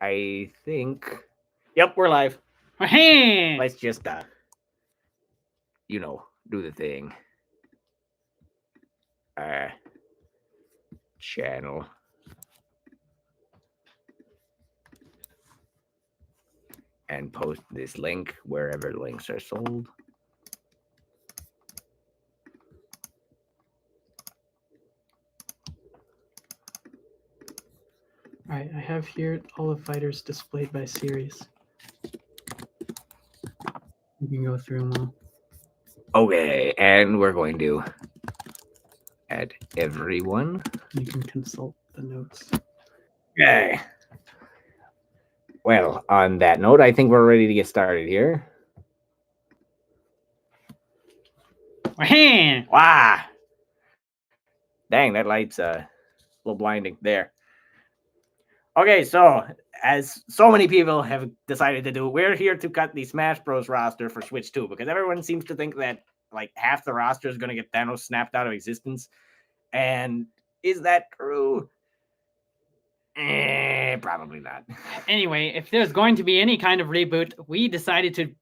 I think. Yep, we're live. Hey! Let's just do the thing. Channel. And post this link wherever links are sold. All right, I have here all the fighters displayed by series. You can go through them all. Okay, and we're going to add everyone. You can consult the notes. Okay. Well, on that note, I think we're ready to get started here. Hey! Wow. Dang, that light's a little blinding there. Okay, so as so many people have decided to do, we're here to cut the Smash Bros. Roster for Switch 2 because everyone seems to think that like half the roster is going to get Thanos snapped out of existence. And is that true? Probably not. Anyway, if there's going to be any kind of reboot, we decided to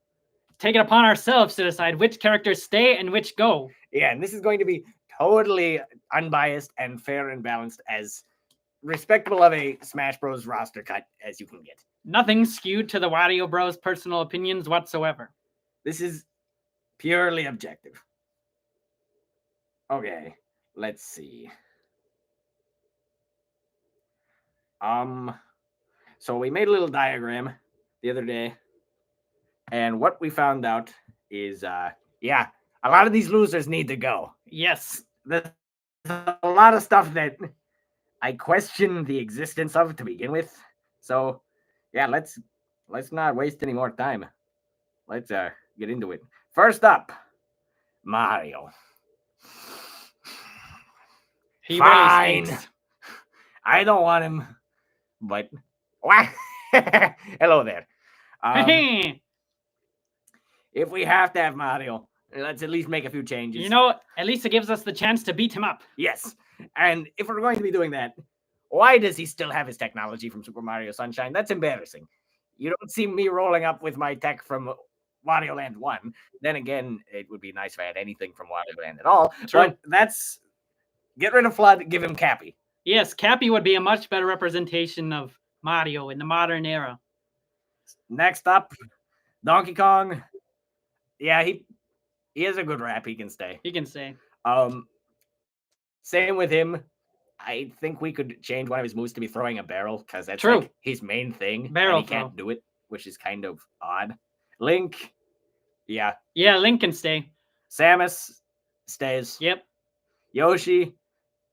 take it upon ourselves to decide which characters stay and which go. Yeah, and this is going to be totally unbiased and fair and balanced, as respectable of a Smash Bros. Roster cut as you can get. Nothing skewed to the Wario Bros' personal opinions whatsoever. This is purely objective. Okay, let's see. So we made a little diagram the other day, and what we found out is, yeah, a lot of these losers need to go. Yes. There's a lot of stuff that I question the existence of to begin with. So, yeah, let's not waste any more time. Let's get into it. First up, Mario. He Fine. really stinks. I don't want him, but hello there. If we have to have Mario, let's at least make a few changes. You know, at least it gives us the chance to beat him up. Yes. And if we're going to be doing that, why does he still have his technology from Super Mario Sunshine? That's embarrassing. You don't see me rolling up with my tech from Wario Land 1. Then again, it would be nice if I had anything from Wario Land at all. True. But that's... Get rid of Flood, give him Cappy. Yes, Cappy would be a much better representation of Mario in the modern era. Next up, Donkey Kong. Yeah, he has a good rap. He can stay. He can stay. Same with him. I think we could change one of his moves to be throwing a barrel, because that's True. like his main thing. Barrel and he can't do it, which is kind of odd. Link, yeah. Yeah, Link can stay. Samus stays. Yep. Yoshi,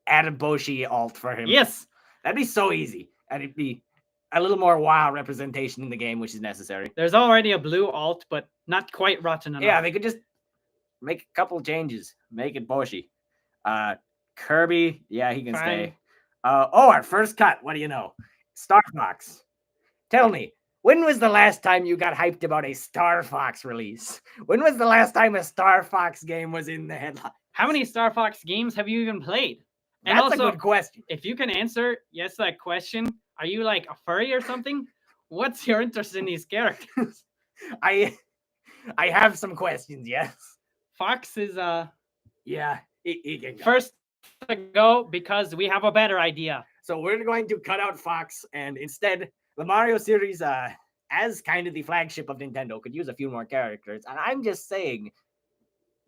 add a Boshi alt for him. Yes. That'd be so easy. And it'd be a little more WoW representation in the game, which is necessary. There's already a blue alt, but not quite rotten enough. Yeah, they could just make a couple changes. Make it Boshi. Kirby, yeah, he can stay. Our first cut, what do you know? Star Fox. Tell me, when was the last time you got hyped about a Star Fox release? When was the last time a Star Fox game was in the headline? How many Star Fox games have you even played? And That's also, a good question. If you can answer yes to that question, are you like a furry or something? What's your interest in these characters? I have some questions, yes. Fox is yeah, he can go. First to go because we have a better idea. So we're going to cut out Fox, and instead the Mario series, as kind of the flagship of Nintendo, could use a few more characters. And I'm just saying,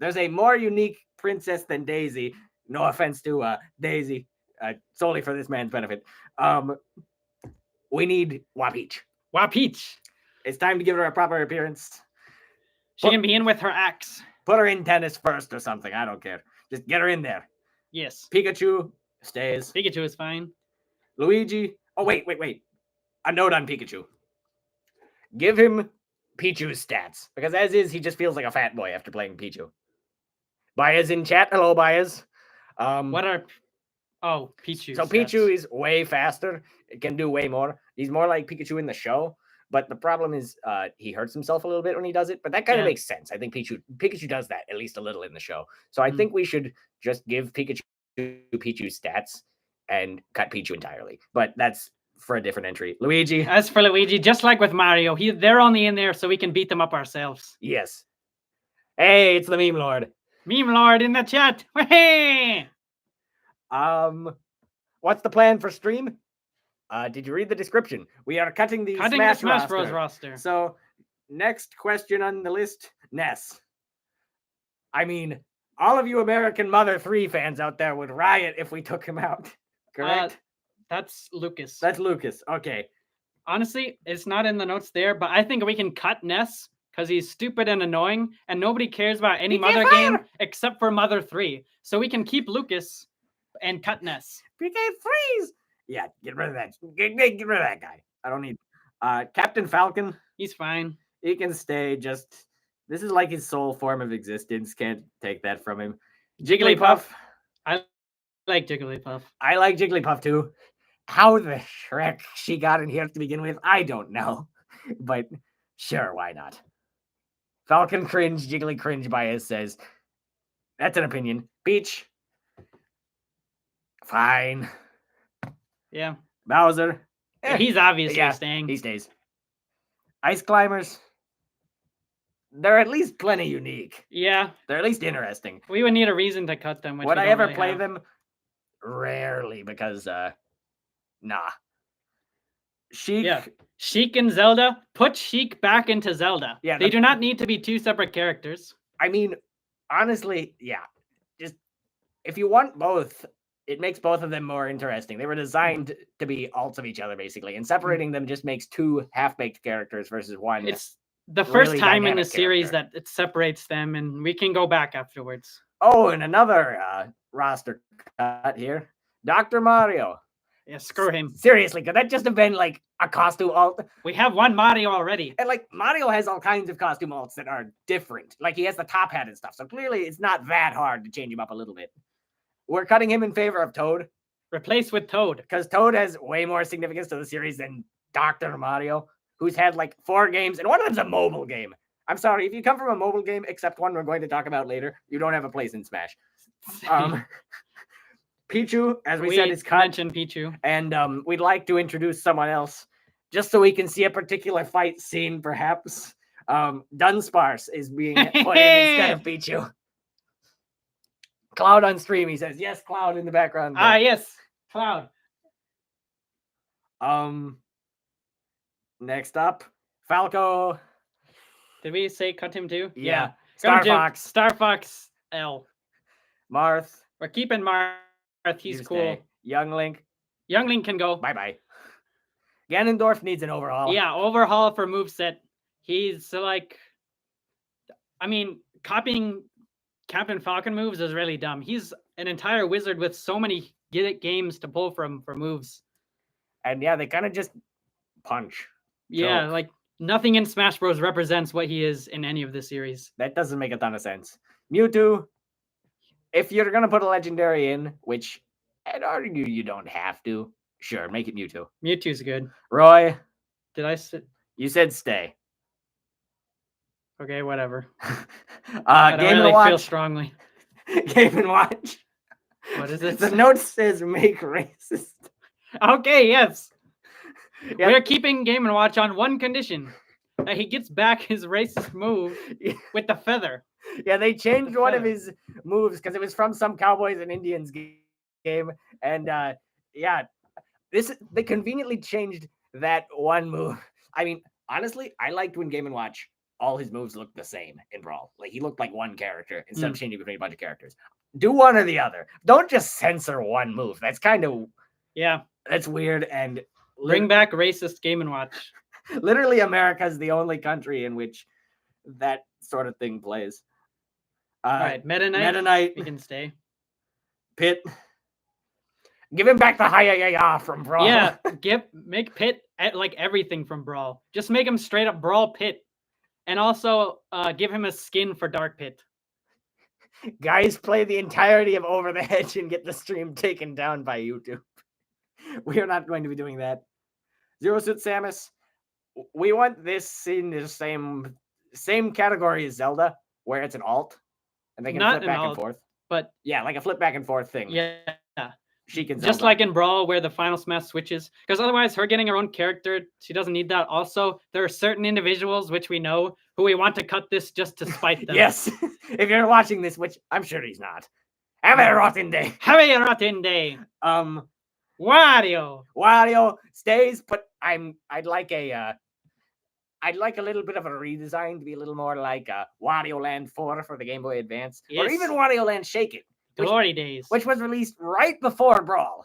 there's a more unique princess than Daisy. No offense to Daisy, solely for this man's benefit. We need Wapeach. Wapeach. It's time to give her a proper appearance. She can be in with her axe. Put her in tennis first or something. I don't care. Just get her in there. Yes. Pikachu stays. Pikachu is fine. Luigi. Oh, wait. A note on Pikachu. Give him Pichu's stats. Because as is, he just feels like a fat boy after playing Pichu. Baez in chat. Hello, Baez. What are... Oh, Pichu. So stats. Pichu is way faster. It can do way more. He's more like Pikachu in the show. But the problem is he hurts himself a little bit when he does it. But that kind of makes sense. I think Pikachu does that at least a little in the show. So I think we should just give Pikachu Pichu's stats and cut Pichu entirely. But that's for a different entry. Luigi. As for Luigi, just like with Mario, they're only in there so we can beat them up ourselves. Yes. Hey, it's the meme lord. Meme Lord in the chat. Hey! What's the plan for stream? Did you read the description? We are cutting the Cutting Smash, the Smash roster. Bros. Roster. So, next question on the list, Ness. I mean, all of you American Mother 3 fans out there would riot if we took him out. Correct? That's Lucas. That's Lucas. Okay. Honestly, it's not in the notes there, but I think we can cut Ness because he's stupid and annoying, and nobody cares about any PK Mother Fire! game except for Mother 3. So we can keep Lucas and cut Ness. PK freeze! Yeah, get rid of that. Get rid of that guy. I don't need. Captain Falcon. He's fine. He can stay. Just this is like his sole form of existence. Can't take that from him. Jigglypuff. I like Jigglypuff. I like Jigglypuff too. How the Shrek she got in here to begin with, I don't know. But sure, why not? Falcon cringe, Jiggly cringe bias says, that's an opinion. Peach. Fine. Yeah. Bowser. He's obviously yeah, staying. He stays. Ice climbers. They're at least plenty unique. Yeah. They're at least interesting. We would need a reason to cut them. Would I ever play them? Rarely, because nah. Sheik. Yeah. Sheik and Zelda. Put Sheik back into Zelda. Yeah, they do not need to be two separate characters. I mean, honestly, yeah. Just if you want both, it makes both of them more interesting. They were designed to be alts of each other, basically, and separating them just makes two half-baked characters versus one. It's the first really time in the dynamic series character. that it separates them, and we can go back afterwards. Oh, and another roster cut here. Dr. Mario. Yeah, screw him. Seriously, could that just have been like a costume alt? We have one Mario already. And like Mario has all kinds of costume alts that are different. Like he has the top hat and stuff. So clearly it's not that hard to change him up a little bit. We're cutting him in favor of Toad. Replace with Toad. Because Toad has way more significance to the series than Dr. Mario, who's had like 4 games, and one of them's a mobile game. I'm sorry, if you come from a mobile game, except one we're going to talk about later, you don't have a place in Smash. Pichu, as we said, is cut. Mentioned Pichu. And we'd like to introduce someone else, just so we can see a particular fight scene, perhaps. Dunsparce is being put in instead of Pichu. Cloud on stream, he says. Yes, Cloud in the background. Ah, yes. Cloud. Next up, Falco. Did we say cut him too? Yeah. Star Star Fox. Star Fox L. Marth. We're keeping Marth. He's You cool. stay. Young Link. Young Link can go. Bye-bye. Ganondorf needs an overhaul. Yeah, overhaul for moveset. He's like, I mean, copying Captain Falcon moves is really dumb. He's an entire wizard with so many games to pull from for moves. And yeah, they kind of just punch. Yeah, So- like nothing in Smash Bros. Represents what he is in any of the series. That doesn't make a ton of sense. Mewtwo, if you're going to put a legendary in, which I'd argue you don't have to, sure, make it Mewtwo. Mewtwo's good. Roy, Did I say? you said stay. Okay, whatever. I don't Game really and Watch. feel strongly. Game and Watch. What is it? The note says make racist. Okay, yes. Yeah. We're keeping Game & Watch on one condition. That he gets back his racist move with the feather. Yeah, they changed The one of feather. his moves because it was from some Cowboys and Indians game. And yeah, they conveniently changed that one move. I mean, honestly, I liked when Game & Watch, all his moves looked the same in Brawl. Like he looked like one character instead of changing between a bunch of characters. Do one or the other. Don't just censor one move. That's kind of, Yeah. that's weird. And Bring back racist Game & Watch. literally America is the only country in which that sort of thing plays. All right, Meta Knight. Meta Knight, We can stay. Pit. Give him back the hi-ya-ya-ya from Brawl. Yeah, make Pit like everything from Brawl. Just make him straight up Brawl Pit. And also give him a skin for Dark Pit. Guys, play the entirety of Over the Hedge and get the stream taken down by YouTube. We are not going to be doing that. Zero Suit Samus. We want this in the same category as Zelda, where it's an alt, and they can Not flip an back and alt, forth. But Yeah, like a flip back and forth thing. yeah, She can just like in Brawl where the final smash switches, because otherwise her getting her own character, she doesn't need that. Also, there are certain individuals which we know who we want to cut this just to spite them. Yes, if you're watching this, which I'm sure he's not. Have a rotten day. Have a rotten day. Wario. Wario stays, but I'd like a little bit of a redesign to be a little more like Wario Land 4 for the Game Boy Advance, or Yes. even Wario Land Shake It, Glory days. which was released right before Brawl.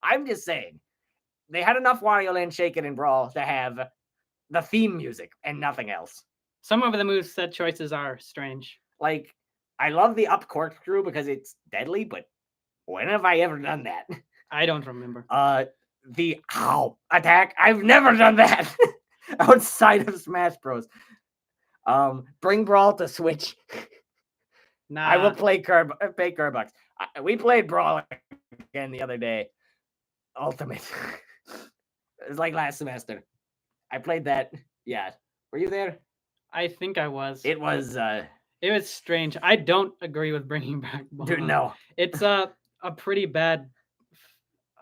I'm just saying, they had enough Wario Land Shake It and Brawl to have the theme music and nothing else. Some of the moveset choices are strange. Like, I love the up corkscrew because it's deadly, but when have I ever done that? I don't remember. The ow attack, I've never done that outside of Smash Bros. Bring Brawl to Switch. Nah. I will pay Kerbucks. We played Brawl again the other day. Ultimate. It was like last semester. I played that. Yeah. Were you there? I think I was. It was strange. I don't agree with bringing back Brawl. dude, no. It's a pretty bad.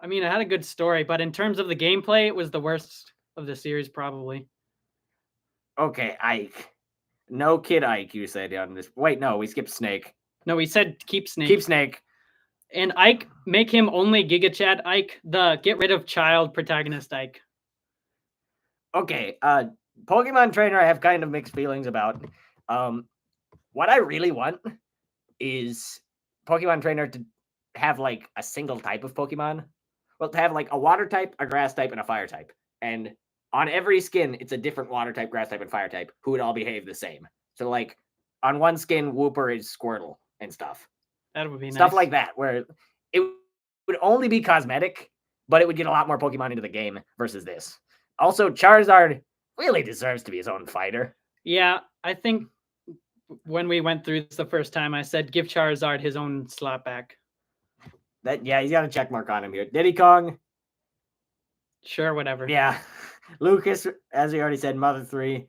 I mean, it had a good story, but in terms of the gameplay, it was the worst of the series, probably. Okay, Ike. No Kid Ike, you said on this. Wait, no, we skipped Snake. No, we said keep Snake. Keep Snake. And Ike, make him only Giga Chad Ike, the get rid of child protagonist Ike. Okay, Pokemon Trainer I have kind of mixed feelings about. What I really want is Pokemon Trainer to have like a single type of Pokemon. Well, to have like a water type, a grass type, and a fire type. And on every skin, it's a different water type, grass type, and fire type who would all behave the same. So like on one skin, Wooper is Squirtle and stuff. That would be Stuff nice. like that, where it would only be cosmetic, but it would get a lot more Pokemon into the game versus this. Also, Charizard really deserves to be his own fighter. Yeah, I think when we went through this the first time, I said give Charizard his own slap back. He's got a check mark on him here. Diddy Kong. Sure, whatever. Yeah. Lucas, as we already said, Mother 3.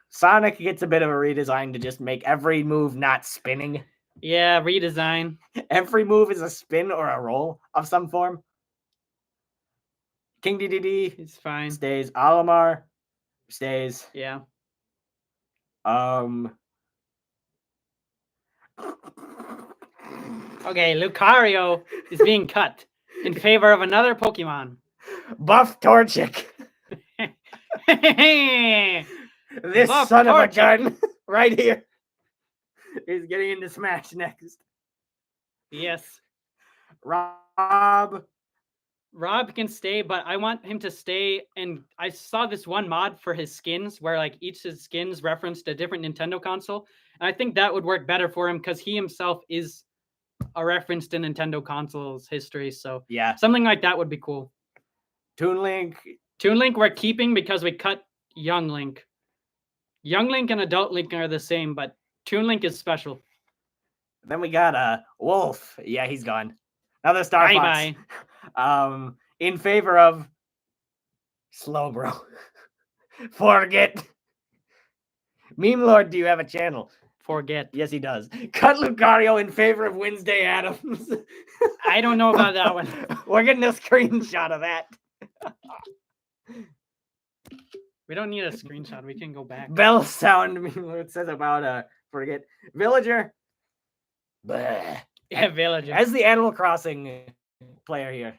Sonic gets a bit of a redesign to just make every move not spinning. Yeah, redesign. Every move is a spin or a roll of some form. King DDD It's fine. stays. Olimar stays. Yeah. Okay, Lucario is being cut in favor of another Pokemon. Buff Torchic. This Buff son of a Torchic. gun right here is getting into Smash next. Yes. Rob. Rob can stay, but I want him to stay. And I saw this one mod for his skins where like each of his skins referenced a different Nintendo console. And I think that would work better for him because he himself is a reference to Nintendo consoles history. So Yeah. something like that would be cool. Toon Link. Toon Link we're keeping because we cut Young Link. Young Link and Adult Link are the same, but Toon Link is special. Then we got Wolf. Yeah, he's gone. Another Star Fox. Bye. In favor of Slowbro. Forget. Meme Lord, do you have a channel? Forget. Yes, he does. Cut Lucario in favor of Wednesday Addams. I don't know about that one. We're getting a screenshot of that. We don't need a screenshot. We can go back. Bell sound Meme Lord says about Forget. Villager. Bleh. Yeah, Villager. As the Animal Crossing player here,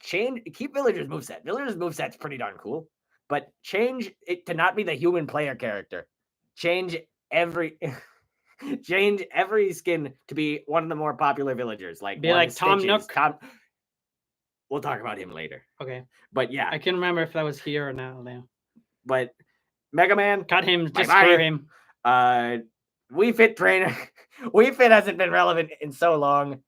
keep Villager's moveset. Villager's moveset's pretty darn cool, but change it to not be the human player character. Change every skin to be one of the more popular villagers, like Be like Tom Nook. We'll talk about him later. Okay. But yeah, I can remember if that was here or now. but Mega Man, Cut him. Just Bye-bye. screw him. Wii Fit trainer. Wii Fit hasn't been relevant in so long.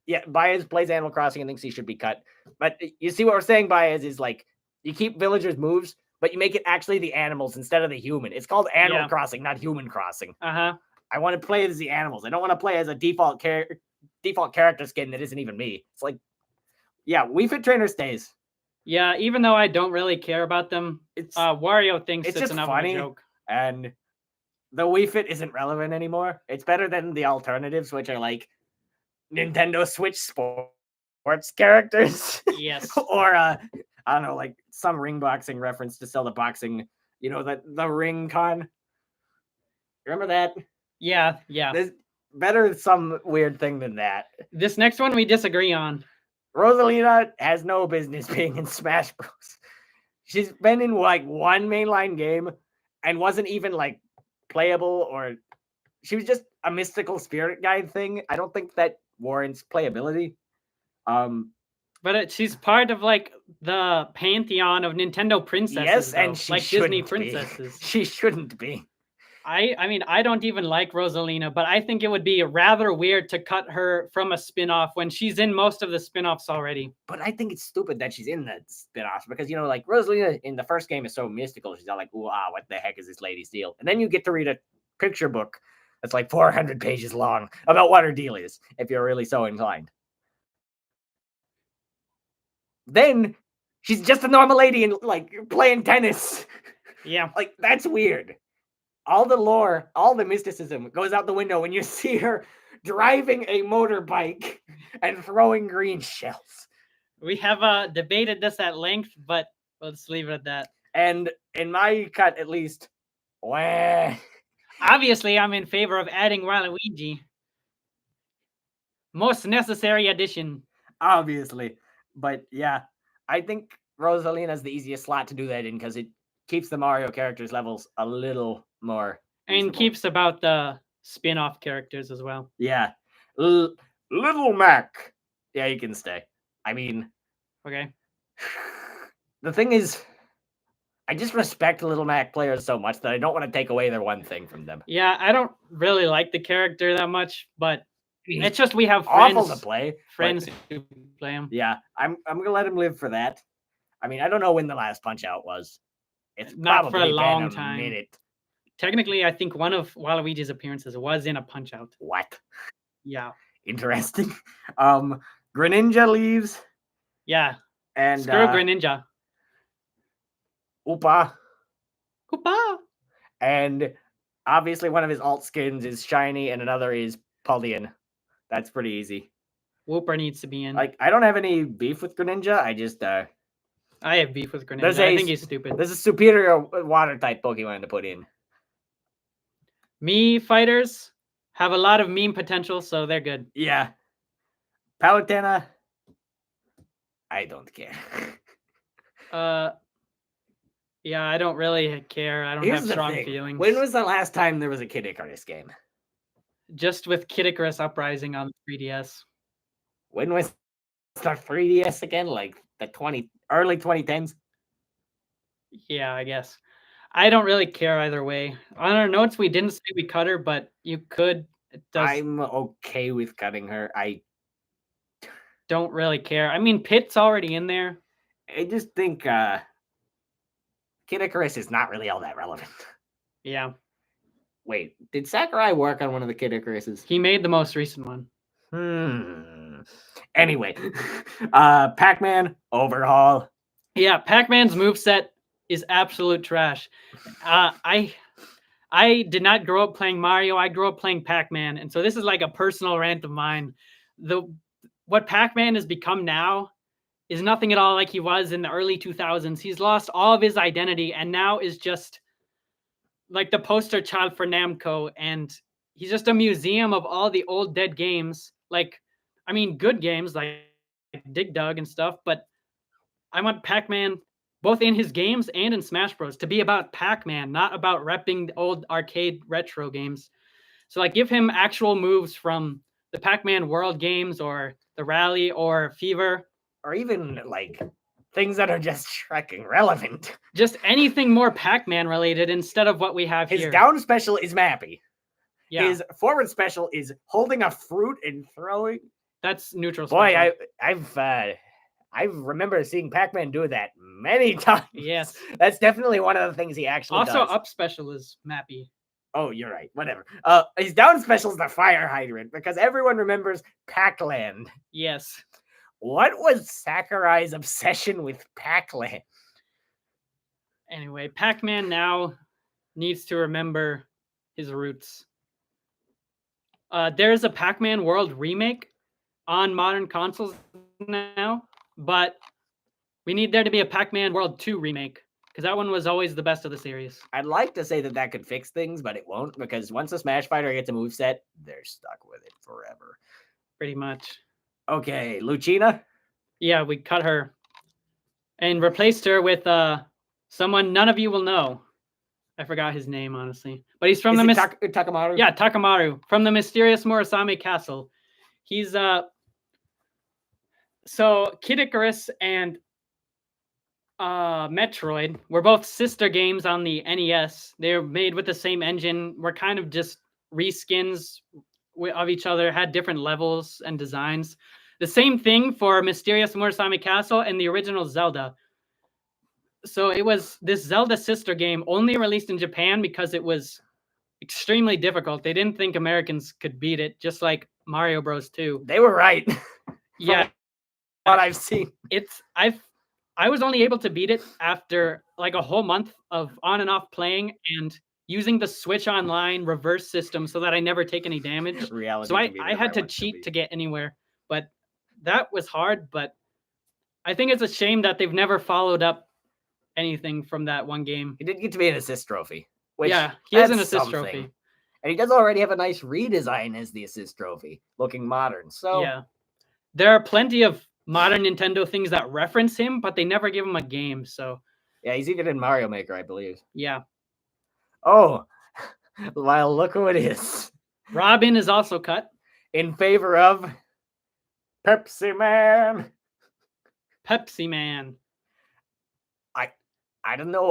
Yeah, Baez plays Animal Crossing and thinks he should be cut. But you see what we're saying, Baez, is like you keep villagers' moves, but you make it actually the animals instead of the human. It's called Animal Yeah. Crossing, not Human Crossing. Uh-huh. I want to play as the animals. I don't want to play as a default character skin that isn't even me. It's like, yeah, Wii Fit trainer stays. Yeah, even though I don't really care about them, It's Wario thinks it's it's just enough funny. of a joke. And the Wii Fit isn't relevant anymore. It's better than the alternatives, which are like Nintendo Switch Sports sports characters. Yes. Or I don't know, like some ring boxing reference to sell the boxing, the ring con. Remember that? Yeah. There's better some weird thing than that. This next one we disagree on. Rosalina has no business being in Smash Bros. She's been in like one mainline game and wasn't even like playable, or she was just a mystical spirit guide thing. I don't think that warrants playability. But she's part of like the pantheon of Nintendo princesses. Yes, and though, she like Disney shouldn't be. princesses. She shouldn't be. I mean, I don't even like Rosalina, but I think it would be rather weird to cut her from a spin-off when she's in most of the spin-offs already. But I think it's stupid that she's in the spin-offs because, like Rosalina in the first game is so mystical. She's all like, ooh, what the heck is this lady's deal? And then you get to read a picture book that's like 400 pages long about what her deal is, if you're really so inclined. Then she's just a normal lady and like playing tennis. Yeah. Like, that's weird. All the lore, all the mysticism goes out the window when you see her driving a motorbike and throwing green shells. We have debated this at length, but let's leave it at that. And in my cut, at least, obviously, I'm in favor of adding Waluigi. Most necessary addition. Obviously. But yeah, I think Rosalina's the easiest slot to do that in because it keeps the Mario characters levels a little more reasonable. And keeps about the spin-off characters as well. Yeah. Little Mac. Yeah, you can stay. I mean, okay. The thing is, I just respect Little Mac players so much that I don't want to take away their one thing from them. Yeah, I don't really like the character that much, but it's just we have awful to play. Friends who play him. Yeah, I'm gonna let him live for that. I mean, I don't know when the last Punch Out was. It's not for a long been a time. Minute. Technically, I think one of Waluigi's appearances was in a Punch Out. What? Yeah. Interesting. Greninja leaves. Yeah. And screw Greninja. Oopa. Oopa. And obviously one of his alt skins is shiny and another is Paldean. That's pretty easy. Whooper needs to be in. Like, I don't have any beef with Greninja. I just I have beef with Greninja. I think he's stupid. There's a superior water type Pokemon to put in. Mii fighters have a lot of meme potential, so they're good. Yeah. Palutena, I don't care. Yeah, I don't really care. I don't have strong feelings. When was the last time there was a Kid Icarus game? Just with Kid Icarus Uprising on 3DS. When was the 3DS again? Like the early 2010s? Yeah, I guess. I don't really care either way. On our notes, we didn't say we cut her, but you could. I'm okay with cutting her. I don't really care. I mean, Pit's already in there. I just think Kid Icarus is not really all that relevant. Yeah. Wait, did Sakurai work on one of the Kid Icaruses? He made the most recent one. Anyway, Pac-Man overhaul. Yeah, Pac-Man's moveset is absolute trash. I did not grow up playing Mario. I grew up playing Pac-Man, and so this is like a personal rant of mine. What Pac-Man has become now is nothing at all like he was in the early 2000s. He's lost all of his identity and now is just like the poster child for Namco, and he's just a museum of all the old dead games. Like, I mean, good games like Dig Dug and stuff, but I want Pac-Man, both in his games and in Smash Bros, to be about Pac-Man, not about repping old arcade retro games. So, like, give him actual moves from the Pac-Man World games or the Rally or Fever. Or even, like, things that are just Shrek relevant. Just anything more Pac-Man related instead of what we have here. His down special is Mappy. Yeah. His forward special is holding a fruit and throwing. That's neutral special. Boy, I remember seeing Pac-Man do that many times. Yes. That's definitely one of the things he actually does. Also, up special is Mappy. Oh, you're right. Whatever. His down special is the fire hydrant because everyone remembers Pac-Land. Yes. What was Sakurai's obsession with Pac-Land? Anyway, Pac-Man now needs to remember his roots. There's a Pac-Man World remake on modern consoles now, but we need there to be a Pac-Man World 2 remake because that one was always the best of the series. I'd like to say that could fix things, but it won't, because once a Smash Fighter gets a moveset, they're stuck with it forever. Pretty much. Okay, Lucina? Yeah, we cut her and replaced her with someone none of you will know. I forgot his name, honestly. But he's from Is the... it Takamaru? Yeah, Takamaru. From the mysterious Murasame Castle. He's... So, Kid Icarus and Metroid were both sister games on the NES. They're made with the same engine. Were kind of just reskins of each other, had different levels and designs. The same thing for Mysterious Murasame Castle and the original Zelda. So it was this Zelda sister game only released in Japan because it was extremely difficult. They didn't think Americans could beat it, just like Mario Bros. 2. They were right. Yeah. What I've seen. I was only able to beat it after like a whole month of on and off playing and using the Switch Online reverse system so that I never take any damage. Reality So can be I whatever had to want cheat be. to get anywhere. But that was hard. But I think it's a shame that they've never followed up anything from that one game. He did get to be an assist trophy. Which, Yeah, he has an that's assist something. trophy. And he does already have a nice redesign as the assist trophy, looking modern. So Yeah. There are plenty of modern Nintendo things that reference him, but they never give him a game. So yeah, he's even in Mario Maker, I believe. yeah. Oh, well, look who it is. Robin is also cut. In favor of Pepsi Man. Pepsi Man. I don't know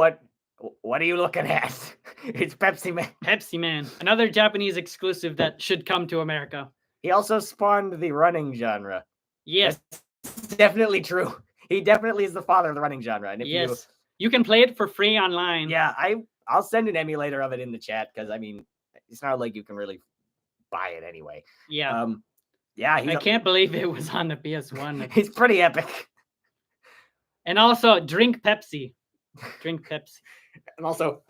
what are you looking at? It's Pepsi Man. Pepsi Man. Another Japanese exclusive that should come to America. He also spawned the running genre. Yes. That's definitely true. He definitely is the father of the running genre. And if Yes. You can play it for free online. Yeah, I'll send an emulator of it in the chat because I mean it's not like you can really buy it anyway. Yeah. Yeah, I can't believe it was on the PS1. He's pretty epic. And also drink Pepsi. Drink Pepsi. And also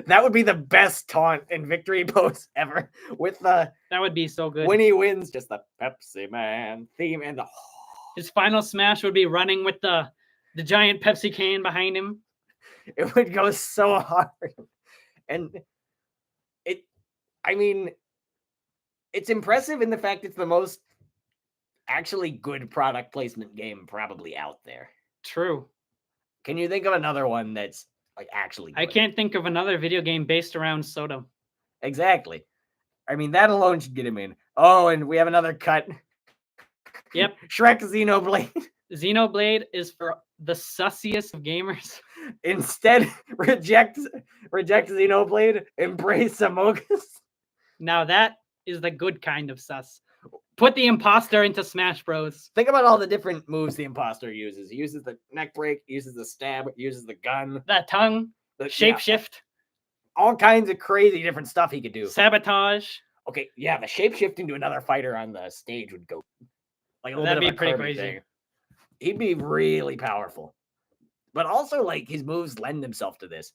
that would be the best taunt and victory pose ever. With the that would be so good. When he wins, just the Pepsi Man theme and the his final smash would be running with the giant Pepsi can behind him. It would go so hard. And it's impressive in the fact it's the most actually good product placement game probably out there. True. Can you think of another one that's like actually good? I can't think of another video game based around soda. Exactly. I mean, that alone should get him in. Oh, and we have another cut. Yep. Shrek Xenoblade. Xenoblade is for the sussiest of gamers. Instead, reject Xenoblade, embrace Amogus. Now that is the good kind of sus. Put the imposter into Smash Bros. Think about all the different moves the imposter uses. He uses the neck break, uses the stab, uses the gun. That tongue, the shapeshift. All kinds of crazy different stuff he could do. Sabotage. Okay, yeah, the shapeshifting to another fighter on the stage would go like a little That'd bit be of a pretty Kirby crazy. thing. He'd be really powerful. But also, like, his moves lend himself to this.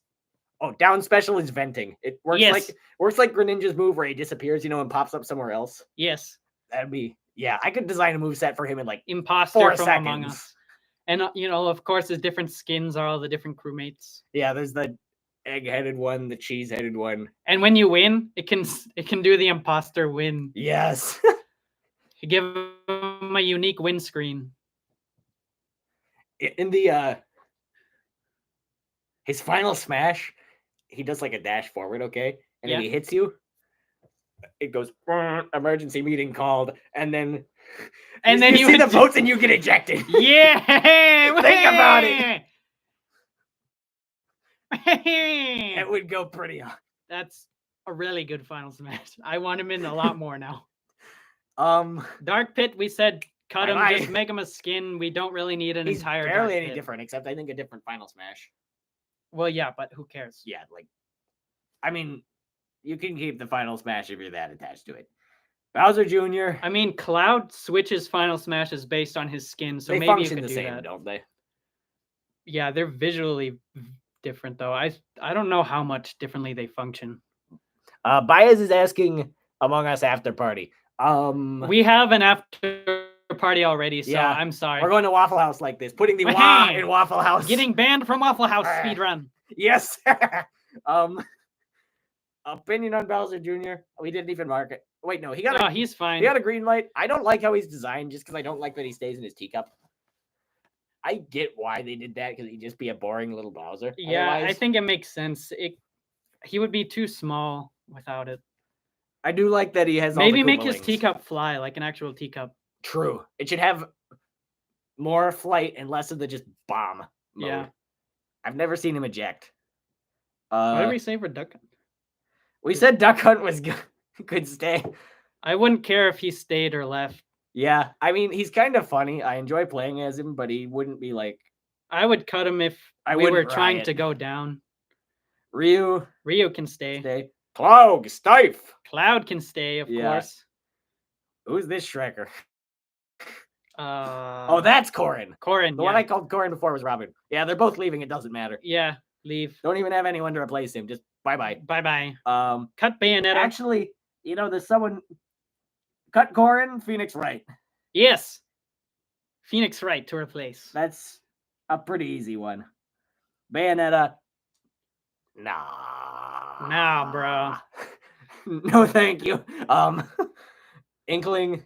Oh, down special is venting. It works like Greninja's move where he disappears, and pops up somewhere else. Yes. That'd be I could design a moveset for him in like imposter 4 from seconds. Among Us. And of course, his different skins are all the different crewmates. Yeah, there's the egg-headed one, the cheese-headed one. And when you win, it can do the imposter win. Yes. You give him a unique win screen. In the his final smash, he does like a dash forward, okay? And if he hits you, it goes emergency meeting called, and then you see the votes and you get ejected. Yeah. Think about it. It would go pretty hard. That's a really good final smash. I want him in a lot more now. Dark Pit, we said cut him, just make him a skin. We don't really need an entire. He's barely any different, except I think a different final smash. Well, yeah, but who cares? Yeah, like, I mean, you can keep the final smash if you're that attached to it. Bowser Jr. I mean, Cloud switches final smashes based on his skin, so they maybe function you could the do same, that. Don't they? Yeah, they're visually different, though. I don't know how much differently they function. Baez is asking Among Us after party. We have an after party already, so Yeah, I'm sorry. We're going to Waffle House like this. Putting the wah Wah-hey! in Waffle House. Getting banned from Waffle House Ah. speedrun. Yes. Opinion on Bowser Jr. We didn't even mark it. Wait, no, he got Oh, a he's fine. he got a green light. I don't like how he's designed just because I don't like that he stays in his teacup. I get why they did that because he'd just be a boring little Bowser. Yeah, I Otherwise, think it makes sense. He would be too small without it. I do like that he has all Maybe the make Koopa his Links. teacup fly like an actual teacup. True. It should have more flight and less of the just bomb mode. Yeah. I've never seen him eject. What did we say for Duck Hunt? We said Duck Hunt was good. Could stay. I wouldn't care if he stayed or left. Yeah, I mean he's kind of funny. I enjoy playing as him, but he wouldn't be like I would cut him if I we were wouldn't trying riot. to go down. Ryu. Rio can stay. Stay. Cloug, Stife. Cloud can stay, of Yeah. course. Who's this Shrekker? Oh, Oh, that's Corrin. Corrin. The one I called Corrin before was Robin. Yeah, they're both leaving. It doesn't matter. Yeah, leave. Don't even have anyone to replace him. Just bye-bye. Bye-bye. Um, Cut Bayonetta. actually, there's someone cut Corrin, Phoenix Wright. Yes. Phoenix Wright to replace. That's a pretty easy one. Bayonetta. Nah. Nah, bro. No, thank you. Inkling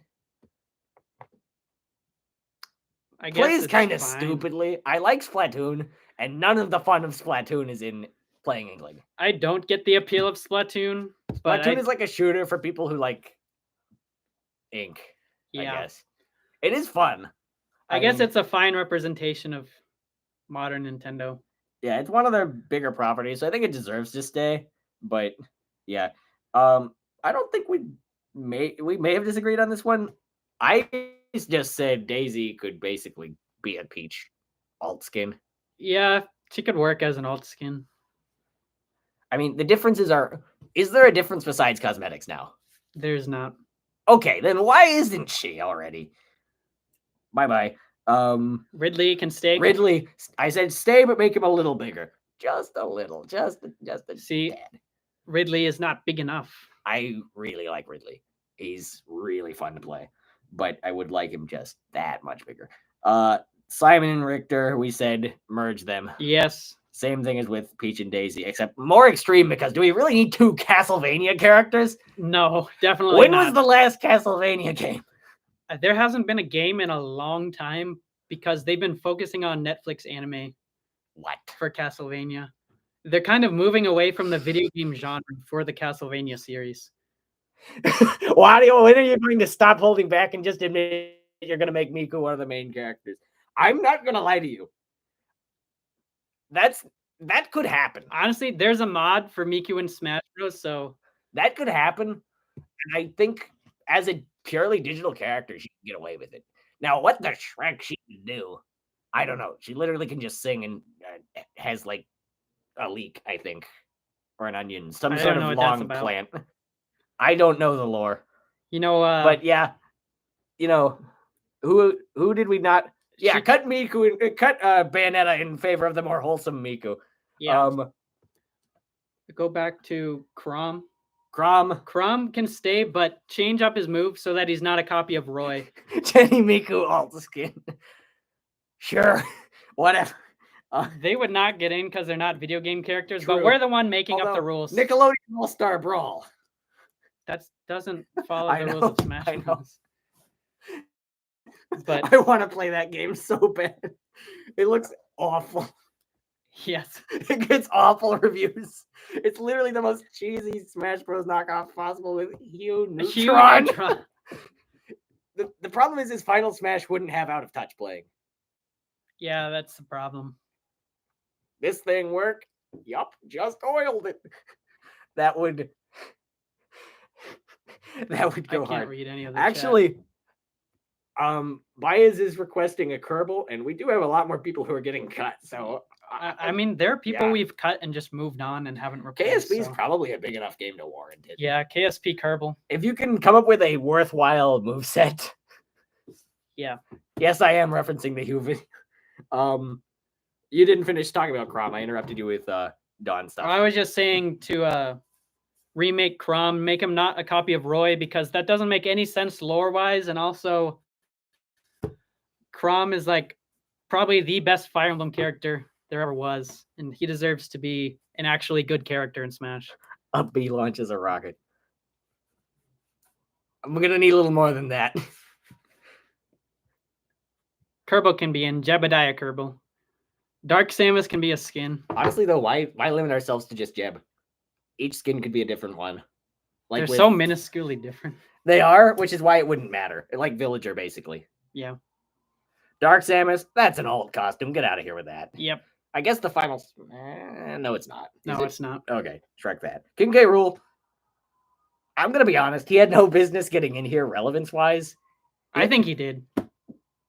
I guess plays it's kind of fine. stupidly. I like Splatoon, and none of the fun of Splatoon is in playing Inkling. I don't get the appeal of Splatoon, but Splatoon is like a shooter for people who like ink. yeah. I guess it is fun. I guess mean, it's a fine representation of modern Nintendo. Yeah, it's one of their bigger properties, so I think it deserves to stay. But yeah, I don't think we may have disagreed on this one. I just said Daisy could basically be a Peach alt skin. Yeah, she could work as an alt skin. I mean, the differences are: is there a difference besides cosmetics now? There's not. Okay, then why isn't she already? Bye bye. Ridley can stay. Ridley, I said stay, but make him a little bigger, just a little, just a See, tad. Ridley is not big enough. I really like Ridley. He's really fun to play, but I would like him just that much bigger. Simon and Richter, we said merge them. Yes. Same thing as with Peach and Daisy, except more extreme because do we really need two Castlevania characters? No, definitely When not. was the last Castlevania game? There hasn't been a game in a long time because they've been focusing on Netflix anime What? for Castlevania. They're kind of moving away from the video game genre for the Castlevania series. Wario, when are you going to stop holding back and just admit you're going to make Miku one of the main characters? I'm not going to lie to you. That could happen. Honestly, there's a mod for Miku in Smash Bros. So That could happen. And I think as a purely digital character, she can get away with it. Now, what the Shrek she can do, I don't know. She literally can just sing and has like a leek, I think, or an onion, some I sort don't know of what that's long about. plant. I don't know the lore, but yeah, who did we not? Yeah, She- cut Miku and cut Bayonetta in favor of the more wholesome Miku. yeah. Go back to Chrom. Chrom, Chrom can stay, but change up his move so that he's not a copy of Roy. Jenny Miku alt skin. Sure, whatever. They would not get in because they're not video game characters, but True. we're the one making up the Although, rules. Nickelodeon All Star Brawl. That doesn't follow I the rules know, of Smash I know. Bros. But I want to play that game so bad. It looks awful. yes, It gets awful reviews. It's literally the most cheesy Smash Bros. Knockoff possible with Hugh Hugh Neutron. Neutron. The problem is Final Smash wouldn't have out of touch playing. Yeah, that's the problem. This thing work? Yup, just oiled it. That would I go can't hard. read any of the chat. Actually, Baez is requesting a Kerbal, and we do have a lot more people who are getting cut. So I mean, there are people yeah. we've cut and just moved on and haven't replaced. KSP is so- probably a big enough game to warrant it. Yeah, KSP Kerbal. If you can come up with a worthwhile moveset. Yeah. Yes, I am referencing the Hue video. You didn't finish talking about Chrom. I interrupted you with Dawn stuff. I was just saying to remake Chrom, make him not a copy of Roy because that doesn't make any sense lore-wise, and also Chrom is like probably the best Fire Emblem character there ever was, and he deserves to be an actually good character in Smash. Up B launches a rocket. I'm gonna need a little more than that. Kerbal can be in Jebediah Kerbal. Dark Samus can be a skin. Honestly, though, why limit ourselves to just Jeb? Each skin could be a different one. They're with- so minusculely different. They are, which is why it wouldn't matter. Like Villager, basically. Yeah. Dark Samus, that's an alt costume. Get out of here with that. Yep. I guess the final. No, it's not. Is No, it? it's not. Okay, Shrek that. King K. Rool. I'm gonna be honest. He had no business getting in here, relevance-wise. I think he did.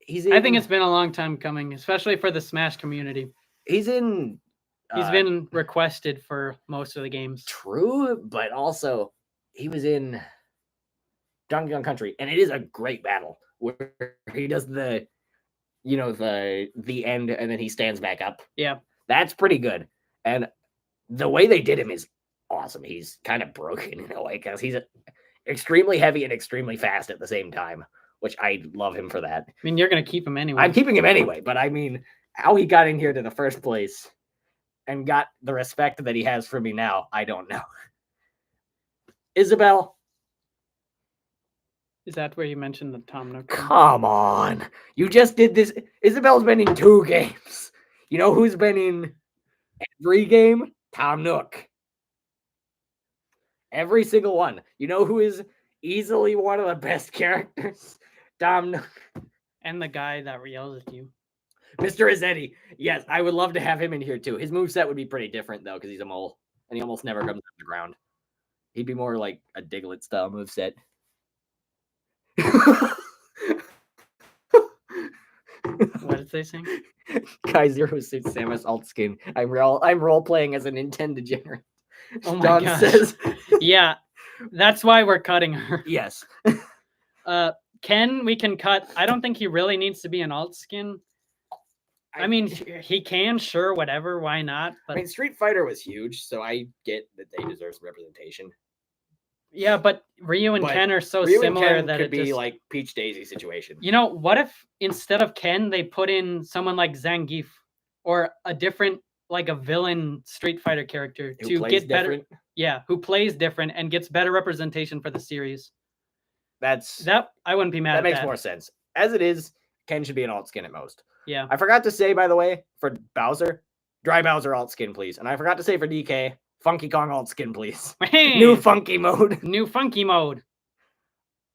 I think it's been a long time coming, especially for the Smash community. He's in. He's been requested for most of the games. True, but also he was in Donkey Kong Country, and it is a great battle where he does the end, and then he stands back up. Yeah. That's pretty good. And the way they did him is awesome. He's kind of broken in a way because he's extremely heavy and extremely fast at the same time, which I love him for that. I mean, you're going to keep him anyway. I'm keeping him anyway, but I mean, how he got in here to the first place and got the respect that he has for me now, I don't know. Isabel. Is that where you mentioned the Tom Nook? Come on. You just did this. Isabel's been in 2 games. You know who's been in every game? Tom Nook. Every single one. You know who is easily one of the best characters? Tom Nook. And the guy that yells at you. Mr. Izzetti. Yes, I would love to have him in here too. His moveset would be pretty different though, because he's a mole. And he almost never comes to the ground. He'd be more like a Diglett style moveset. What did they say? Kai Zero suits Samus alt skin. I'm role playing as an Nintendo degenerate. Oh my John gosh. says. Yeah, that's why we're cutting her. Yes. Ken, we can cut. I don't think he really needs to be an alt skin. I mean, he can, sure, whatever. Why not? But I mean, Street Fighter was huge, so I get that they deserve some representation. yeah, but Ryu and But Ken are so Ryu and similar Ken that could it be just, like Peach Daisy situation. you know, what if instead of Ken, they put in someone like Zangief or a different, like a villain Street Fighter character Who to plays get better. different. Yeah, who plays different and gets better representation for the series. That I wouldn't be mad that at makes that. more sense. As it is, Ken should be an alt skin at most. Yeah. I forgot to say, by the way, for Bowser, Dry Bowser alt skin, please. And I forgot to say for DK, Funky Kong alt skin, please. New funky mode. New funky mode.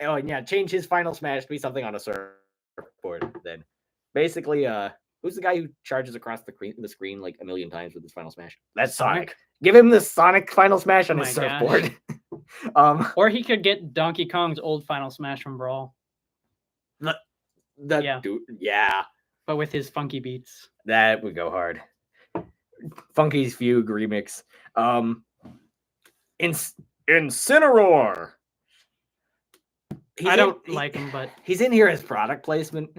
Oh, and yeah, change his final smash to be something on a surfboard. Then, basically, who's the guy who charges across the screen like a million times with his final smash? That's Sonic. Give him the Sonic final smash on Oh his my surfboard. Or he could get Donkey Kong's old final smash from Brawl, yeah. Yeah, but with his funky beats. that would go hard. Funky's Fugue remix. Incineroar. I don't like him, but he's in here as product placement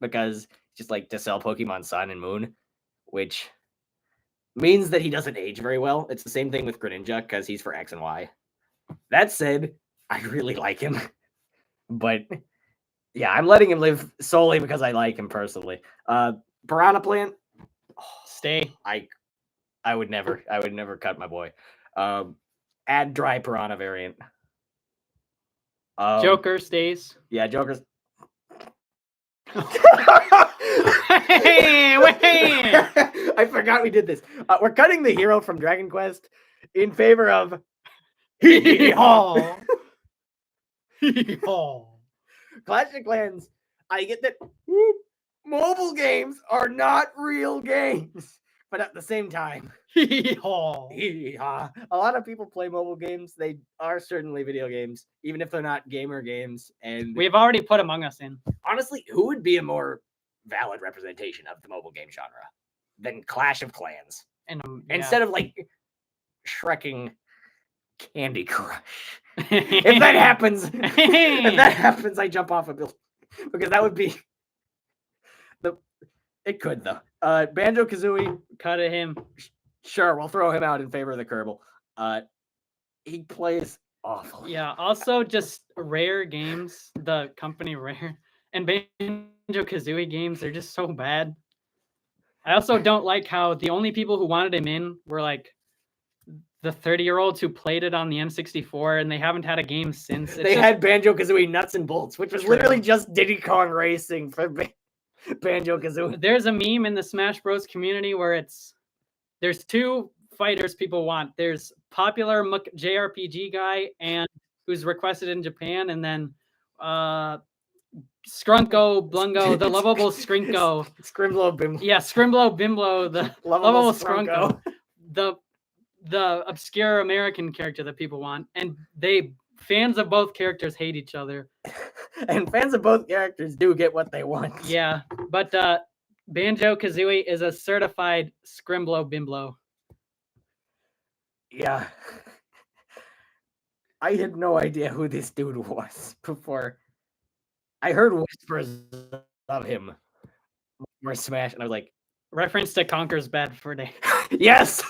because just like to sell Pokemon Sun and Moon, which means that he doesn't age very well. It's the same thing with Greninja because he's for X and Y. That said, I really like him, but yeah, I'm letting him live solely because I like him personally. Piranha Plant, stay. I would never cut my boy. Add Dry Piranha variant. Joker stays. Yeah, Joker's. Hey, wait. I forgot we did this. We're cutting the hero from Dragon Quest in favor of Hee-haw. Clash of Clans. I get that mobile games are not real games, but at the same time, Hee-haw. A lot of people play mobile games. They are certainly video games, even if they're not gamer games. And We've already put Among Us in. honestly, who would be a more valid representation of the mobile game genre than Clash of Clans? And Instead of like shrekking Candy Crush. If that happens, I jump off a building because that would be it could though. Banjo Kazooie, cut at him. Sure, we'll throw him out in favor of the Kerbal. He plays awful. Yeah. Also, just Rare Games, the company Rare, And Banjo-Kazooie games are just so bad. I also don't like how the only people who wanted him in were like the 30-year-olds who played it on the N64, and they haven't had a game since. They had Banjo-Kazooie Nuts and Bolts, which was literally just Diddy Kong Racing for Banjo-Kazooie. There's a meme in the Smash Bros community where there's two fighters people want. There's popular JRPG guy and who's requested in Japan, and then Scrunko Blungo, the lovable Skrinko. Scrimblow Bimbo. Yeah, Scrimblow Bimbo, the lovable Scrunko. The obscure American character that people want. And fans of both characters hate each other. And fans of both characters do get what they want. Yeah, but Banjo-Kazooie is a certified Scrimblow Bimblow. Yeah. I had no idea who this dude was before. I heard whispers of him before Smash, and I was like, reference to Conker's Bad Fur Day. Yes!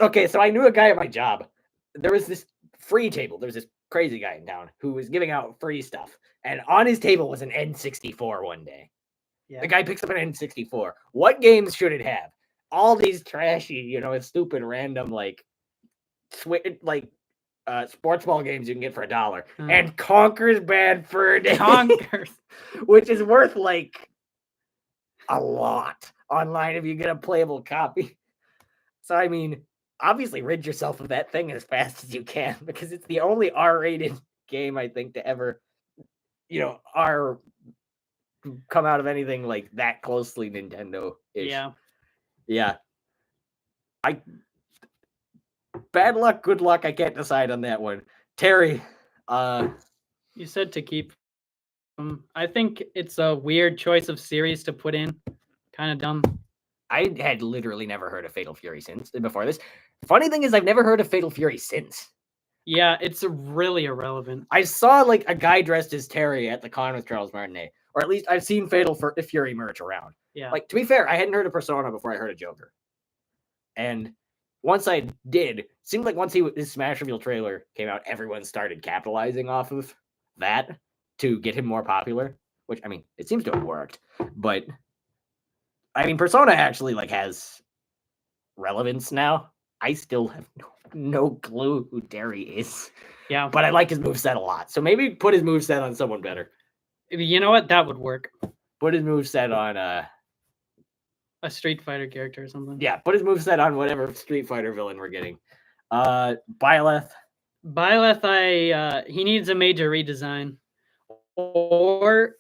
Okay, so I knew a guy at my job. There was this free table. There was this crazy guy in town who was giving out free stuff. And on his table was an N64 one day. Yeah. The guy picks up an N64. What games should it have? All these trashy, stupid, random, sports ball games you can get for $1. And Conker's Bad Fur Day. Conker's. Which is worth, a lot online if you get a playable copy. So, I mean, obviously rid yourself of that thing as fast as you can, because it's the only R-rated game, I think, to ever, come out of anything like that closely Nintendo-ish. Yeah. Yeah. Bad luck, good luck, I can't decide on that one. Terry, you said to keep I think it's a weird choice of series to put in. Kind of dumb. I had literally never heard of Fatal Fury before this. Funny thing is, I've never heard of Fatal Fury since. Yeah, it's really irrelevant. I saw a guy dressed as Terry at the con with Charles Martinet, or at least I've seen Fatal Fury merch around. Yeah. To be fair, I hadn't heard of Persona before I heard of Joker, and once I did, it seemed like once his Smash Reveal trailer came out, everyone started capitalizing off of that to get him more popular. Which, I mean, it seems to have worked, but I mean, Persona actually has relevance now. I still have no clue who Terry is. Yeah. But I like his moveset a lot. So maybe put his moveset on someone better. You know what? That would work. Put his moveset on a Street Fighter character or something. Yeah, put his moveset on whatever Street Fighter villain we're getting. Byleth. Byleth, he needs a major redesign. Or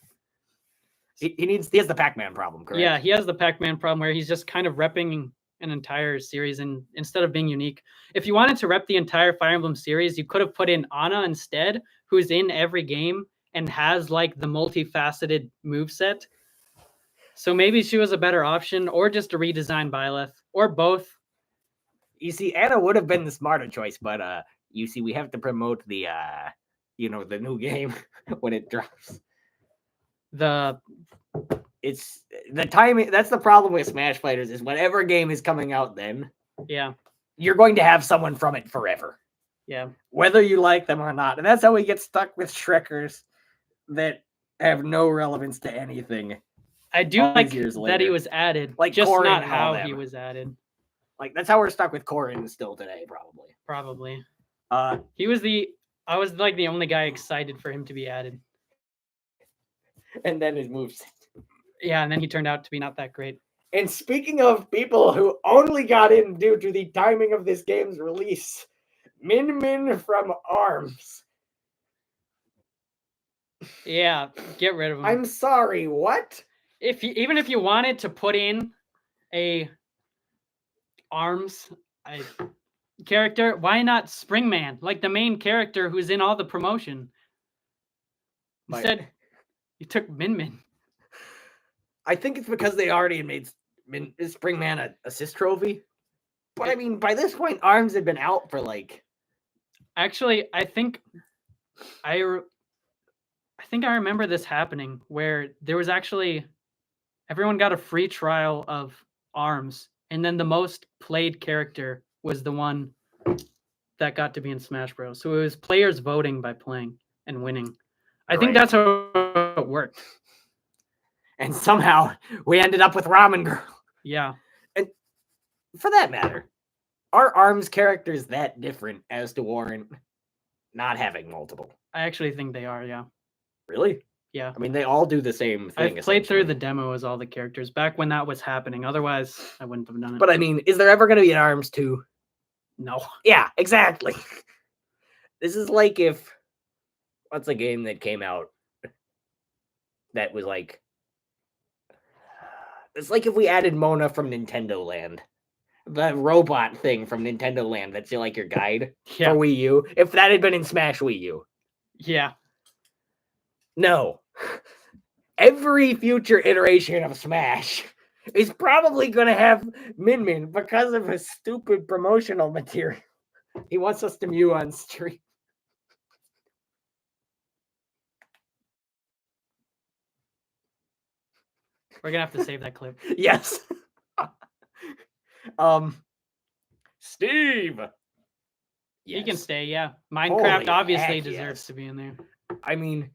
he has the Pac-Man problem, correct? Yeah, he has the Pac-Man problem where he's just kind of repping an entire series, and instead of being unique. If you wanted to rep the entire Fire Emblem series, you could have put in Anna instead, who's in every game and has the multifaceted moveset. So maybe she was a better option, or just a redesigned Byleth, or both. You see, Anna would have been the smarter choice, but you see, we have to promote the the new game when it drops. It's the timing. That's the problem with Smash Fighters, is whatever game is coming out then, yeah, you're going to have someone from it forever. Yeah. Whether you like them or not. And that's how we get stuck with Shrekkers that have no relevance to anything. I do like that he was added, just Corrin, not how he was added. That's how we're stuck with Corrin still today, probably. Probably. I was the only guy excited for him to be added. And then his moves. Yeah, and then he turned out to be not that great. And speaking of people who only got in due to the timing of this game's release, Min Min from ARMS. Yeah, get rid of him. I'm sorry, what? Even if you wanted to put in a ARMS character, why not Springman, the main character who's in all the promotion? Instead, you took Min Min. I think it's because they already made Springman an assist trophy. But I mean, by this point, ARMS had been out for Actually, I think I remember this happening where there was actually everyone got a free trial of ARMS, and then the most played character was the one that got to be in Smash Bros. So it was players voting by playing and winning. I think that's how it worked. And somehow we ended up with Ramen Girl. Yeah. And for that matter, are ARMS characters that different as to warrant not having multiple? I actually think they are, yeah. Really? Yeah. I mean, they all do the same thing. I've played through the demo as all the characters back when that was happening. Otherwise, I wouldn't have done it. But I mean, is there ever going to be an ARMS 2? No. Yeah, exactly. This is like if... What's a game that came out that was like... It's like if we added Mona from Nintendo Land. The robot thing from Nintendo Land that's like your guide for Wii U. If that had been in Smash Wii U. Yeah. No. Every future iteration of Smash is probably going to have Min Min because of his stupid promotional material. He wants us to Mew on stream. We're going to have to save that clip. Yes. Steve. Yes. He can stay, yeah. Minecraft Holy obviously heck, deserves yes. to be in there. I mean,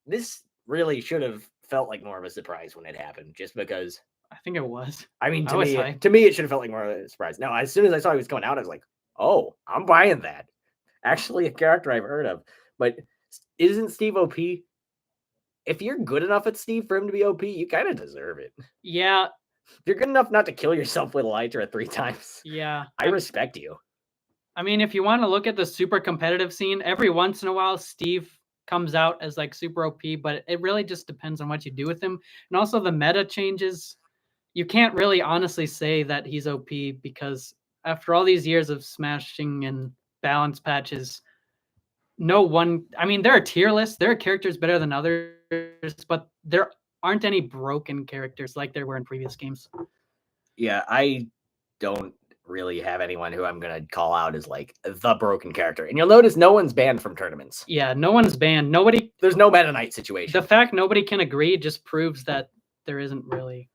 this really should have felt like more of a surprise when it happened, just because. I think it was. I mean, to me, it should have felt like more of a surprise. Now, as soon as I saw he was coming out, I was like, "Oh, I'm buying that." Actually, a character I've heard of, but isn't Steve OP? If you're good enough at Steve for him to be OP, you kind of deserve it. Yeah. If you're good enough not to kill yourself with Elytra 3 times. Yeah. I respect you. I mean, if you want to look at the super competitive scene, every once in a while, Steve comes out as like super OP, but it really just depends on what you do with him. And also the meta changes. You can't really honestly say that he's OP because after all these years of smashing and balance patches, no one, I mean, there are tier lists, there are characters better than others, but there aren't any broken characters like there were in previous games. Yeah, I don't really have anyone who I'm going to call out as like the broken character. And you'll notice no one's banned from tournaments. Yeah, no one's banned. Nobody. There's no Meta Knight situation. The fact nobody can agree just proves that there isn't really.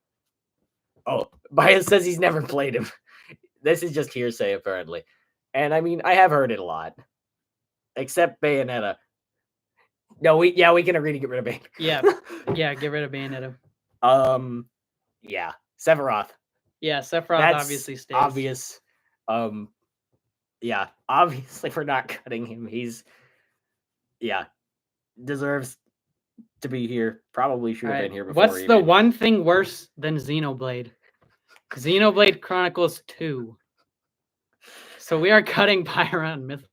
Oh, Bias says he's never played him. This is just hearsay, apparently. And I mean, I have heard it a lot. Except Bayonetta. No, we can agree to get rid of Bayonetta. Yeah, get rid of Bayonetta. Yeah, Sephiroth. Yeah, Sephiroth obviously stays. Obvious. Yeah, obviously we're not cutting him. He's, deserves to be here. Probably should have been here before. What's the one thing worse than Xenoblade? Xenoblade Chronicles 2. So we are cutting Pyra and Myth.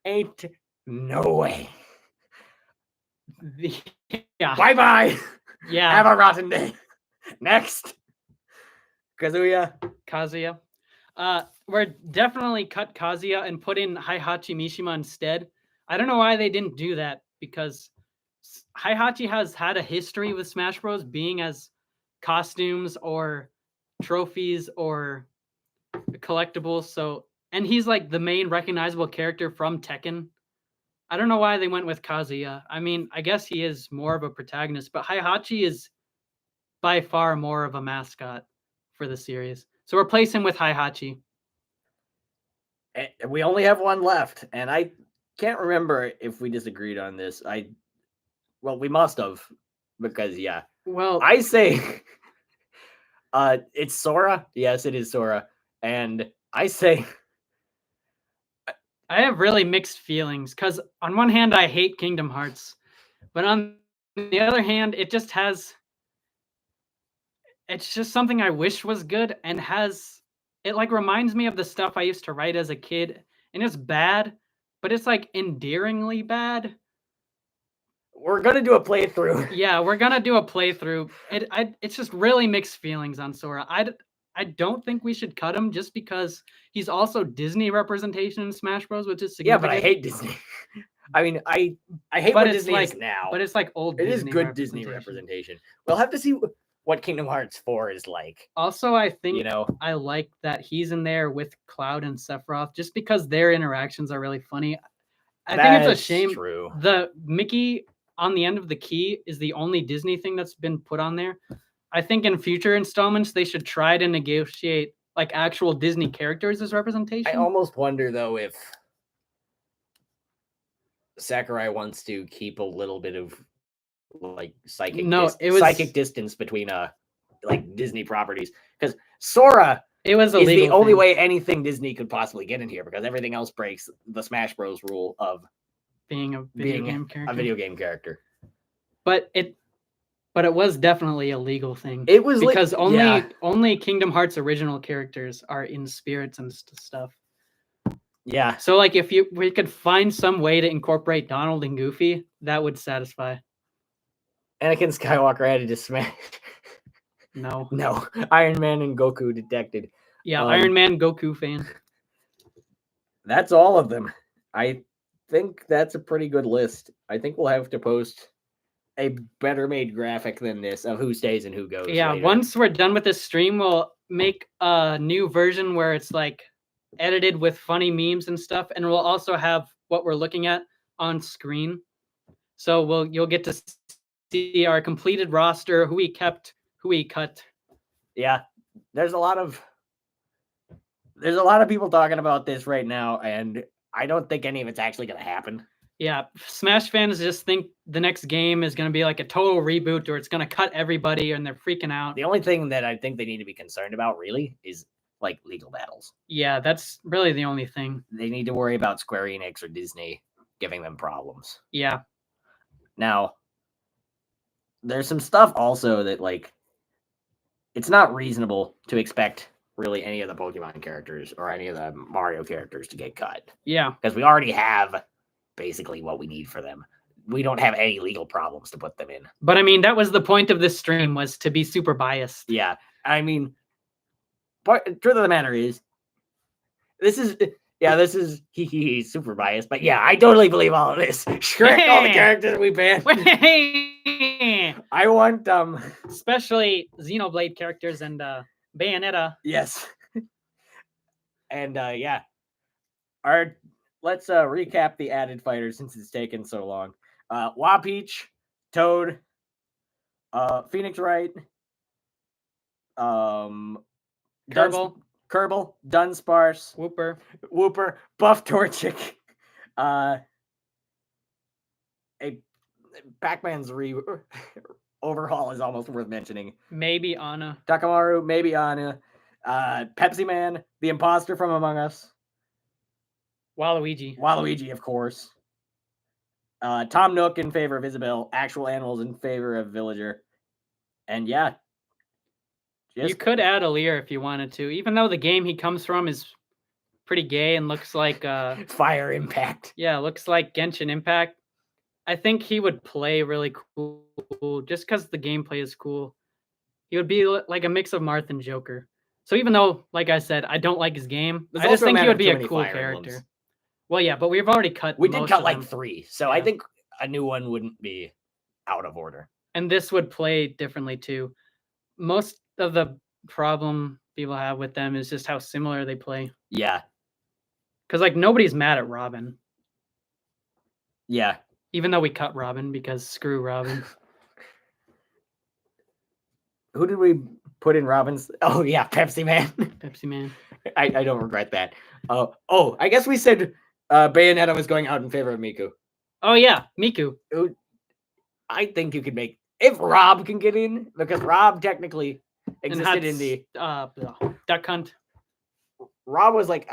Ain't no way. Yeah. Bye-bye. Yeah. Have a rotten day. Next. Kazuya. We're definitely cut Kazuya and put in Heihachi Mishima instead. I don't know why they didn't do that because Heihachi has had a history with Smash Bros. Being as costumes or trophies or collectibles. So, and he's like the main recognizable character from Tekken. I don't know why they went with Kazuya. I mean, I guess he is more of a protagonist, but Heihachi is by far more of a mascot for the series. So replace him with Heihachi. We only have one left, and I can't remember if we disagreed on this. Well, we must have, because Well, I say it's Sora. Yes, it is Sora. And I say I have really mixed feelings because on one hand, I hate Kingdom Hearts, but on the other hand, it's just something I wish was good and it like reminds me of the stuff I used to write as a kid, and it's bad, but it's like endearingly bad. We're gonna do a playthrough. Yeah, we're gonna do a playthrough. It's just really mixed feelings on Sora. I don't think we should cut him just because he's also Disney representation in Smash Bros, which is significant. Yeah, but I hate Disney. I mean, I hate what Disney is now. But it's like old. It Disney is good Disney representation. We'll have to see what Kingdom Hearts 4 is like. Also, I think I like that he's in there with Cloud and Sephiroth just because their interactions are really funny. I think it's a shame. True. The Mickey on the end of the key is the only Disney thing that's been put on there. I think in future installments, they should try to negotiate like actual Disney characters as representation. I almost wonder though if Sakurai wants to keep a little bit of like psychic No, it psychic was distance between like Disney properties, because Sora it was a is the legal only thing, way anything Disney could possibly get in here, because everything else breaks the Smash Bros. Rule of being a video being game character. a video game character. But it was definitely a legal thing. It was because yeah. only Kingdom Hearts original characters are in spirits and stuff. Yeah. So like if we could find some way to incorporate Donald and Goofy, that would satisfy. Anakin Skywalker added to Smash. No. No. Iron Man and Goku detected. Yeah, Iron Man Goku fan. That's all of them. I think that's a pretty good list. I think we'll have to post a better made graphic than this of who stays and who goes. Yeah, later. once we're done with this stream, we'll make a new version where it's like edited with funny memes and stuff, and we'll also have what we're looking at on screen. So you'll get to see our completed roster, who we kept, who we cut. Yeah, there's a lot of people talking about this right now, and I don't think any of it's actually going to happen. Yeah, Smash fans just think the next game is going to be like a total reboot, or it's going to cut everybody, and they're freaking out. The only thing that I think they need to be concerned about really is like legal battles. Yeah, that's really the only thing. They need to worry about Square Enix or Disney giving them problems. Yeah. Now, there's some stuff also that like it's not reasonable to expect really any of the Pokemon characters or any of the Mario characters to get cut. Yeah. Because we already have basically what we need for them. We don't have any legal problems to put them in. But I mean, that was the point of this stream, was to be super biased. Yeah. I mean, truth of the matter is, this is super biased, but yeah, I totally believe all of this. Shrek, all the characters we banned. I want especially Xenoblade characters and Bayonetta. Yes. And yeah. Let's recap the added fighters since it's taken so long. Wapeach, Toad, Phoenix Wright, Kerbal, Dunsparce, Whooper, Buff Torchic, a Pac-Man's overhaul is almost worth mentioning. Maybe Anna. Takamaru, maybe Anna. Pepsi Man, the imposter from Among Us. Waluigi, of course. Tom Nook in favor of Isabelle. Actual Animals in favor of Villager. And yeah. You could add Alear if you wanted to, even though the game he comes from is pretty gay and looks like Fire Impact. Yeah, looks like Genshin Impact. I think he would play really cool just because the gameplay is cool. He would be like a mix of Marth and Joker. So even though, like I said, I don't like his game, I just think he would be a cool character. Well, yeah, but we've already cut. We did cut like 3, so yeah. I think a new one wouldn't be out of order. And this would play differently too. Most of the problem people have with them is just how similar they play. Yeah. Because like nobody's mad at Robin. Yeah. Even though we cut Robin because screw Robin. Who did we put in Robin's? Oh yeah, Pepsi Man. Pepsi Man. I don't regret that. Oh, I guess we said Bayonetta was going out in favor of Miku. Oh yeah, Miku. I think you could make if Rob can get in, because Rob technically existed in the Duck Hunt. Rob was like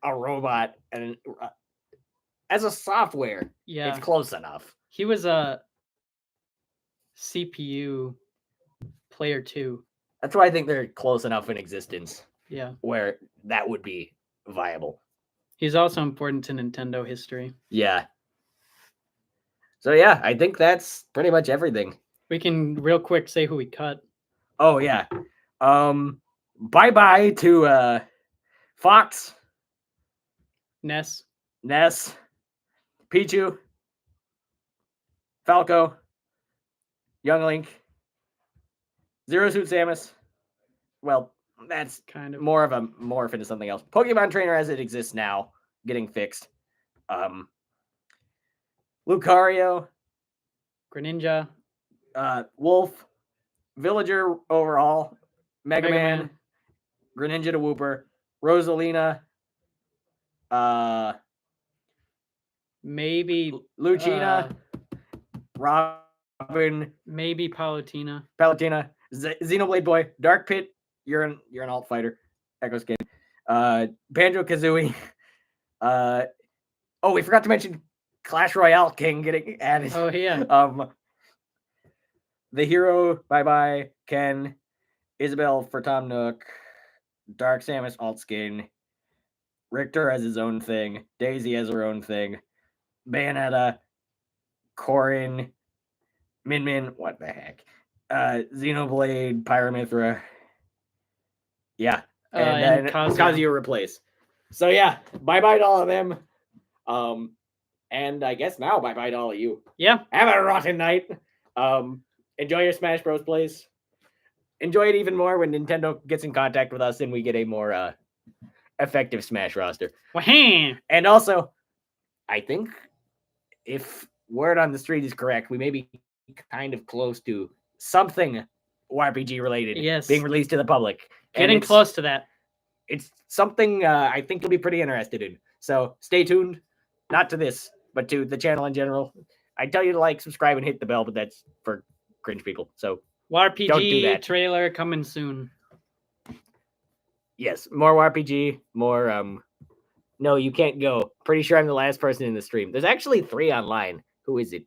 a robot, and as a software, it's close enough. He was a CPU player too. That's why I think they're close enough in existence. Yeah. Where that would be viable. He's also important to Nintendo history. Yeah. So yeah, I think that's pretty much everything. We can real quick say who we cut. Oh yeah. Bye-bye to Fox. Ness. Pichu. Falco. Young Link. Zero Suit Samus. Well, that's kind of more of a morph into something else. Pokemon Trainer as it exists now, getting fixed. Lucario. Greninja. Wolf. Villager overall. Mega Man. Greninja to Whooper. Rosalina. Maybe Lucina, Robin, maybe Palutena. Palutena, Xenoblade Boy, Dark Pit. You're an alt fighter. Echo Skin. Banjo Kazooie. Oh, we forgot to mention Clash Royale King getting added. Oh yeah. The Hero, Bye Bye, Ken, Isabel for Tom Nook, Dark Samus alt skin, Richter has his own thing, Daisy has her own thing, Bayonetta, Corin, Min Min, what the heck? Xenoblade, Pyramithra. Yeah. And then Kazuya replace. So yeah, bye-bye to all of them. And I guess now bye-bye to all of you. Yeah. Have a rotten night. Enjoy your Smash Bros. Plays. Enjoy it even more when Nintendo gets in contact with us and we get a more effective Smash roster. Wahaha. And also, I think if word on the street is correct, we may be kind of close to something RPG related being released to the public. Getting close to that. It's something I think you'll be pretty interested in. So stay tuned, not to this, but to the channel in general. I tell you to like, subscribe, and hit the bell, but that's for cringe people. So WarPG don't do that. trailer coming soon. Yes, more RPG, more no, you can't go. Pretty sure I'm the last person in the stream. There's actually 3 online. Who is it?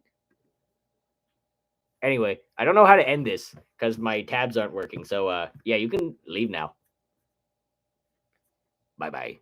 Anyway, I don't know how to end this because my tabs aren't working. So yeah, you can leave now. Bye-bye.